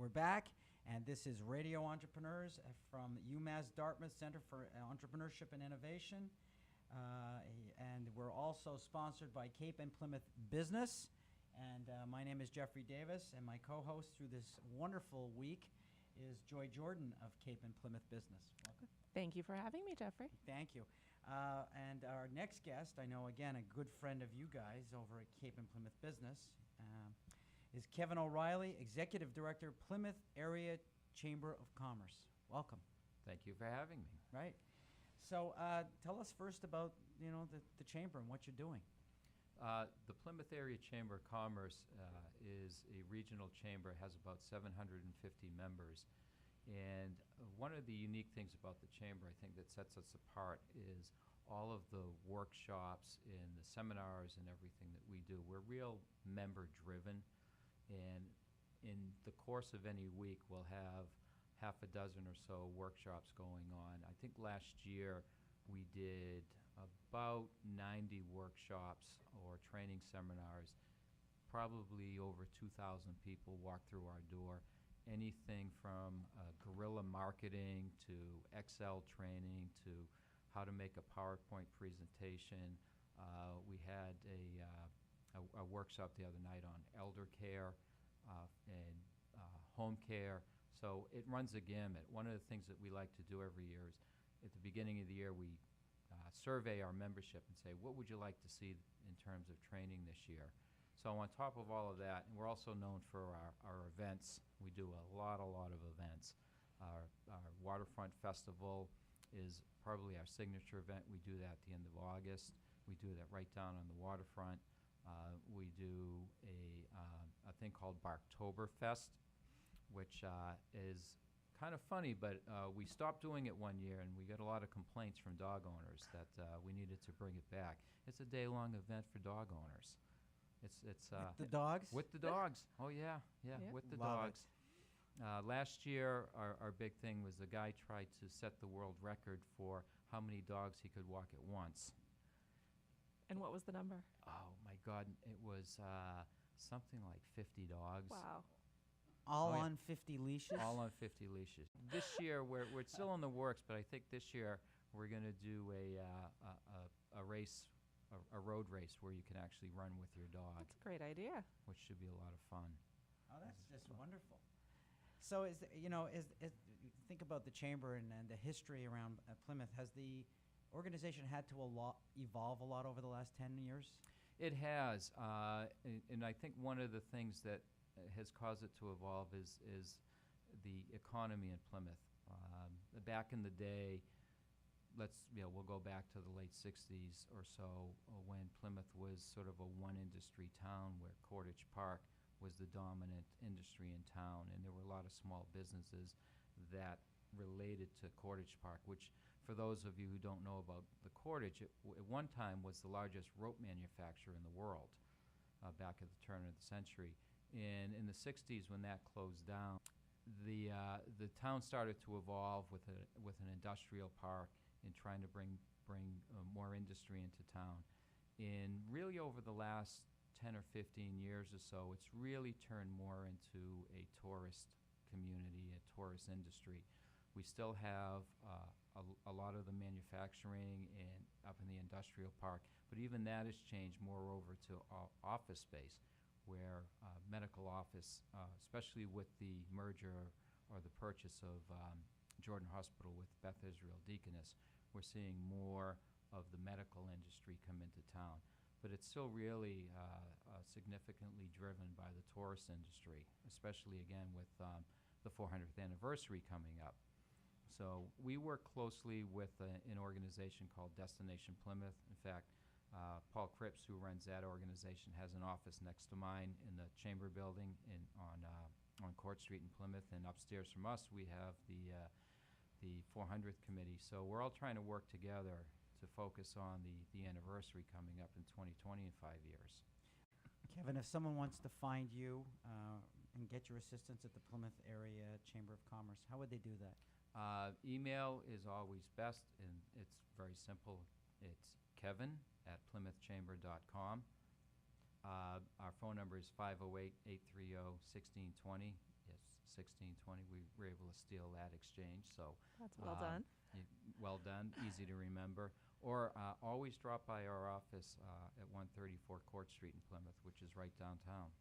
We're back, and this is Radio Entrepreneurs from UMass Dartmouth Center for Entrepreneurship and Innovation. And we're also sponsored by Cape and Plymouth Business. And my name is Jeffrey Davis, and my co-host through this wonderful week is Joy Jordan of Cape and Plymouth Business. Welcome. Thank you for having me, Jeffrey. Thank you. And our next guest, I know, again, a good friend of you guys over at Cape and Plymouth Business, is Kevin O'Reilly, Executive Director, Plymouth Area Chamber of Commerce. Welcome. Thank you for having me. Right. So tell us first about, the chamber and what you're doing. The Plymouth Area Chamber of Commerce is a regional chamber, has about 750 members. And one of the unique things about the chamber, I think, that sets us apart is all of the workshops and the seminars and everything that we do. We're real member-driven, and in the course of any week, we'll have half a dozen or so workshops going on. I think last year we did about 90 workshops or training seminars. Probably over 2,000 people walked through our door. Anything from guerrilla marketing to Excel training to how to make a PowerPoint presentation. We had a workshop the other night on elder care and home care. So it runs a gamut. One of the things that we like to do every year is at the beginning of the year we survey our membership and say, what would you like to see in terms of training this year? So on top of all of that, and we're also known for our events. We do a lot of events. Our Waterfront Festival is probably our signature event. We do that at the end of August. We do that right down on the waterfront. We do a thing called Barktoberfest, which is kind of funny, but we stopped doing it one year, and we got a lot of complaints from dog owners that we needed to bring it back. It's a day-long event for dog owners. It's with the dogs? With the dogs. Oh, yeah, with the dogs. Last year, our big thing was a guy tried to set the world record for how many dogs he could walk at once. And what was the number? Oh, my God. It was something like 50 dogs. Wow. All on 50 leashes? All on 50 leashes. This year, we're still in the works, but I think this year we're going to do a race, a road race where you can actually run with your dog. That's a great idea. Which should be a lot of fun. Oh, that's just wonderful. So, think about the chamber and the history around Plymouth. Has the organization had to evolve a lot over the last 10 years? It has, and I think one of the things that has caused it to evolve is the economy in Plymouth. Back in the day, we'll go back to the late 60s or so when Plymouth was sort of a one-industry town where Cordage Park was the dominant industry in town, and there were a lot of small businesses that related to Cordage Park, which, for those of you who don't know about the Cordage, at one time was the largest rope manufacturer in the world back at the turn of the century. And in the 60s, when that closed down, the town started to evolve with an industrial park and trying to bring more industry into town. And really over the last 10 or 15 years or so, it's really turned more into a tourist community, a tourist industry. We still have a lot of the manufacturing up in the industrial park, but even that has changed more over to office space, where medical office, especially with the merger or the purchase of Jordan Hospital with Beth Israel Deaconess, we're seeing more of the medical industry come into town. But it's still really significantly driven by the tourist industry, especially again with the 400th anniversary coming up. So we work closely with an organization called Destination Plymouth. In fact, Paul Cripps, who runs that organization, has an office next to mine in the Chamber Building on Court Street in Plymouth, and upstairs from us we have the 400th Committee. So we're all trying to work together to focus on the anniversary coming up in 2020 in 5 years. Kevin, if someone wants to find you and get your assistance at the Plymouth Area Chamber of Commerce, how would they do that? Email is always best, and it's very simple. It's kevin@plymouthchamber.com. Our phone number is 508-830-1620. It's 16, 20, we were able to steal that exchange. So That's well um, done. well done, easy to remember. Or always drop by our office at 134 Court Street in Plymouth, which is right downtown.